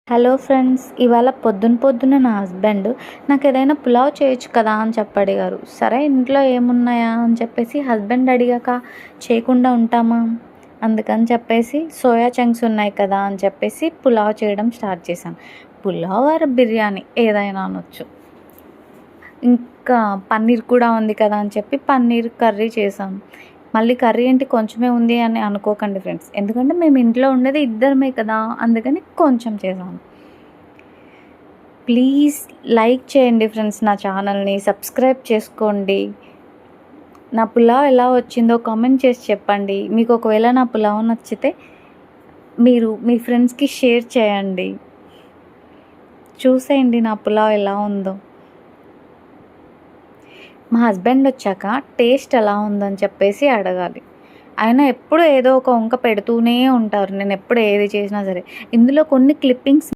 Hello friends, ఇవాళ పొద్దున నా హస్బెండ్ నాకు ఏదైనా పులావ్ చేయొచ్చు కదా అని చెప్పి అడిగారు. సరే ఇంట్లో ఏమున్నాయా అని చెప్పేసి హస్బెండ్ అడిగాక చేయకుండా ఉంటామా, అందుకని చెప్పేసి సోయా చంక్స్ ఉన్నాయి కదా అని చెప్పేసి పులావ్ చేయడం స్టార్ట్ చేశాను. పులావ్ ఆర్ బిర్యానీ ఏదైనా అనొచ్చు. ఇంకా పన్నీర్ కూడా ఉంది కదా అని చెప్పి పన్నీర్ కర్రీ చేశాను. మళ్ళీ కర్రీ ఏంటి కొంచెమే ఉంది అని అనుకోకండి ఫ్రెండ్స్, ఎందుకంటే మేము ఇంట్లో ఉండేది ఇద్దరమే కదా, అందుకని కొంచెం చేశాను. ప్లీజ్ లైక్ చేయండి ఫ్రెండ్స్, నా ఛానల్ని సబ్స్క్రైబ్ చేసుకోండి. నా పులావ్ ఎలా వచ్చిందో కామెంట్ చేసి చెప్పండి. మీకు ఒకవేళ నా పులావ్ నచ్చితే మీరు మీ ఫ్రెండ్స్కి షేర్ చేయండి. చూసేయండి నా పులావ్ ఎలా ఉందో. మా హస్బెండ్ వచ్చాక టేస్ట్ ఎలా ఉందని చెప్పేసి అడగాలి. ఆయన ఎప్పుడు ఏదో ఒక వంక పెడుతూనే ఉంటారు, నేను ఎప్పుడు ఏది చేసినా సరే. ఇందులో కొన్ని క్లిప్పింగ్స్